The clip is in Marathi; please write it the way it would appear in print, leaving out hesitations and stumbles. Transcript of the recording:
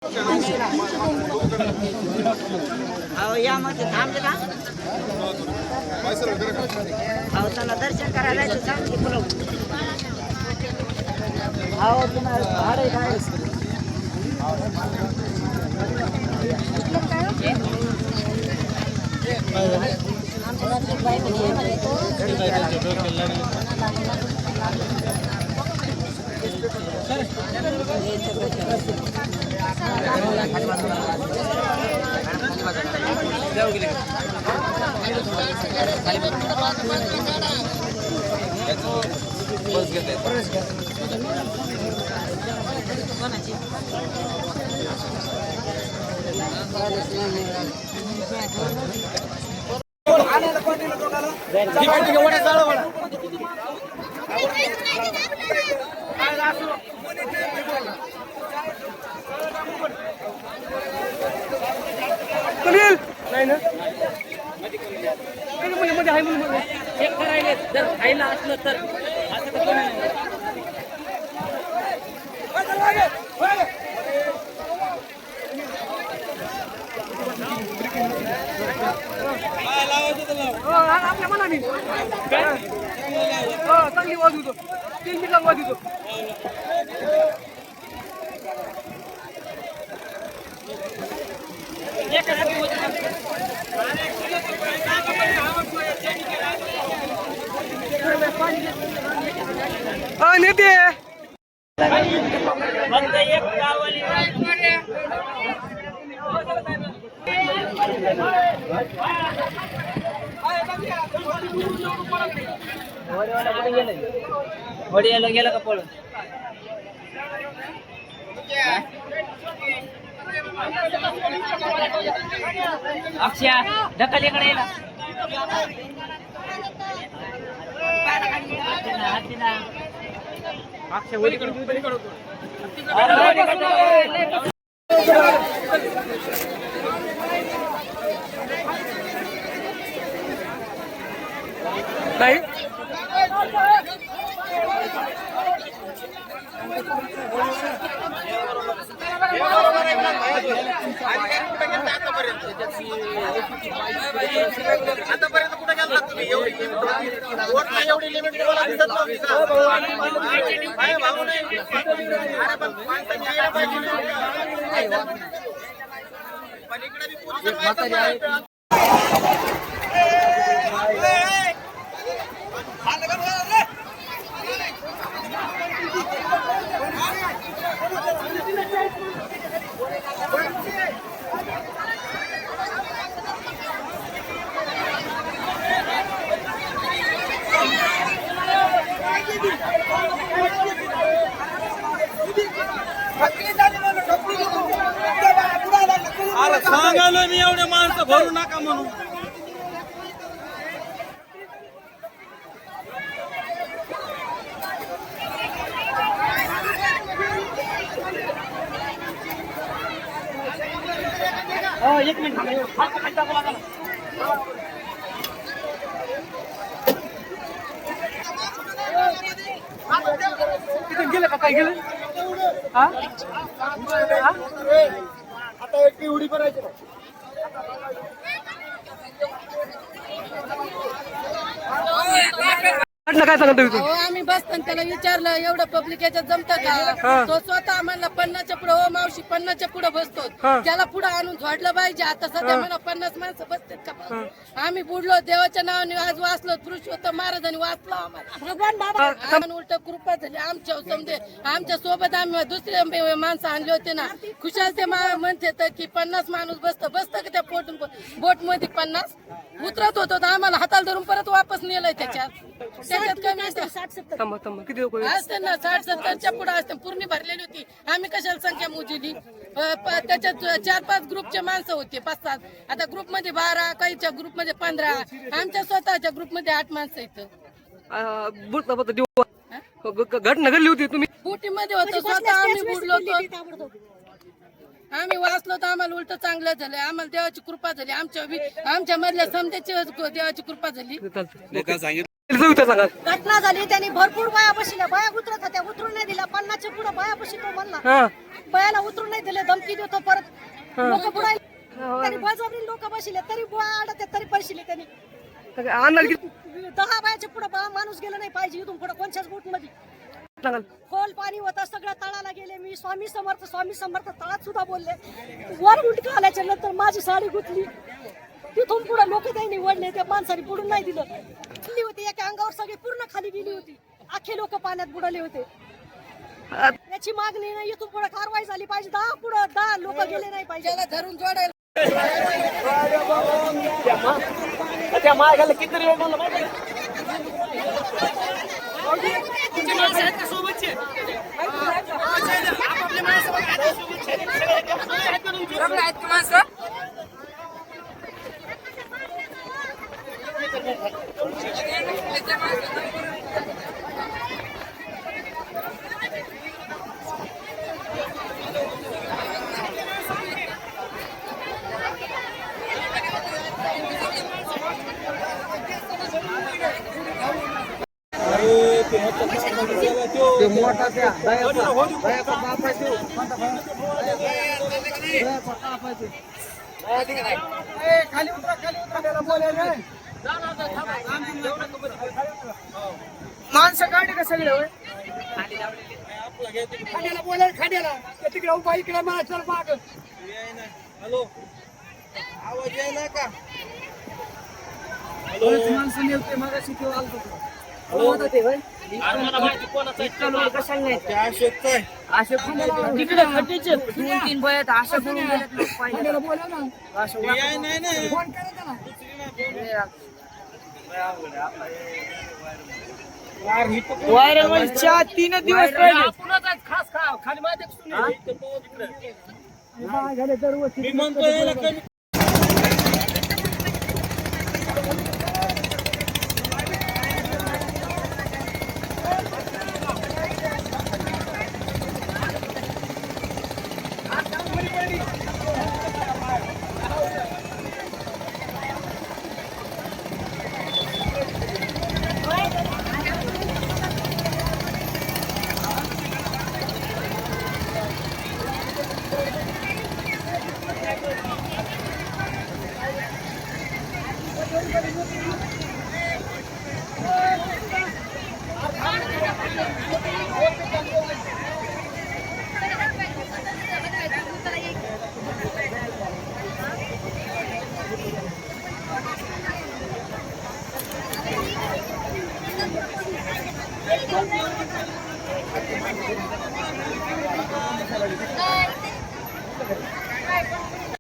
अहो यामध्ये थांबले ना अहो त्यांना दर्शन करायला जायचं सांग की तुला अहो तुम्हाला भाडे काय नाही ना मध्ये आहे म्हणून चेक करायला जर खायला असलं तर असं तर आपल्या मनाने चांगली वाज होतो 3 मिनिटांनी वाज होतो नेते वडियाला गेला का पळून अक्षय ढकल इकडे येला अक्षय वडीकडे नाही आतापर्यंत कुठे गेला तुम्ही एवढी लिमिट दिसत नव्हती का? अरे भाऊ नाही अरे पण माणसांनी यायला पाहिजे पण इकडे बी पोलिसांना अरे सांगायला मी एवढे माणसं भरू नका म्हणून एक मिनिट गेलं का काय गेलं आता एक उडी करायची काय सांगतो तुम्ही आम्ही बसताना त्याला विचारलं एवढं पब्लिक याच्यात जमतं का तो स्वतः आम्हाला 50च्या पुढे हो मावशी 50च्या पुढे बसतो त्याला पुढे आणून झोडलं पाहिजे आता सध्या मला 50 माणसं बसतात का आम्ही बुडलो देवाच्या नावाने आज वाचलो पुरुषोत्तम महाराजांनी वाचलो आम्हाला भगवान बाबा उलट कृपा झाली आमच्या समजे आमच्या सोबत आम्ही दुसरे माणसं आणले होते ना खुशाल ते म्हणते की 50 माणूस बसतं का त्या बोट मध्ये 50 उतरत होतो आम्हाला हाताला धरून परत वापस नेलंय त्याच्यात कमी किती लोक असते ना 60-70च्या पुढे असते पूर्ण भरलेली होती आम्ही कशाला संख्या मोजली त्याच्यात 4-5 ग्रुपचे माणसं होते 5-7 आता ग्रुप मध्ये 12 काहीच्या ग्रुप मध्ये 15 आमच्या स्वतःच्या ग्रुप मध्ये 8 माणसं इथं घटना घडली होती तुम्ही बोटी मध्ये होतो स्वतः आम्ही बुडलो होतो आम्ही वाचलो तर आम्हाला उलट चांगलं झालं आम्हाला देवाची कृपा झाली आमच्या मधल्या समजाची देवाची कृपा झाली घटना झाली त्यांनी भरपूर बाया बसल्या बाया उतरत होत्या उतरून नाही दिला 50च्या पुढे बाया बसली तो म्हणला बायाला उतरून नाही दिले, धमकी देतो परत लोक बुडायला तरी बळजबरी लोक बसले तरी बुवा अडत तरी पैसे त्यांनी 10 बायाच्या पुढे माणूस गेला नाही पाहिजे इथून पुढे कोणत्याच बोट मध्ये खोल पाणी होतं सगळ्या तळाला गेले मी स्वामी समर्थ तळात सुद्धा बोलले वर उलटी आल्याच्या नंतर माझी साडी गुतली तिथून पुढे लोक त्यांनी निवडले त्या माणसाने बुडून नाही दिलं गेली होती एका अंगावर सगळी पूर्ण खाली गेली होती अख्खे लोक पाण्यात बुडाले होते याची मागणी नाही इथून पुढे कारवाई झाली पाहिजे 10 लोक गेले नाही पाहिजे धरून जोडायला त्या मागायला किती वेळ म्हणलं माहिती माणसं काढले का सगळे होय खाड्याला बोलायला खाड्याला तिकडे उभा इकडे मला चल माग हॅलो आवाज यायला का माणसं नेलते मागाशी किंवा आलतो ते होय तिकडे खड्ड्याचे 2-3 बयात अशा करून गेलेत लोक पाहिजे बोला ना फोन करा त्याला व्हायरल म्हणजे 3 दिवस खास खाली माहिती मी म्हणतो याला कमी Bye.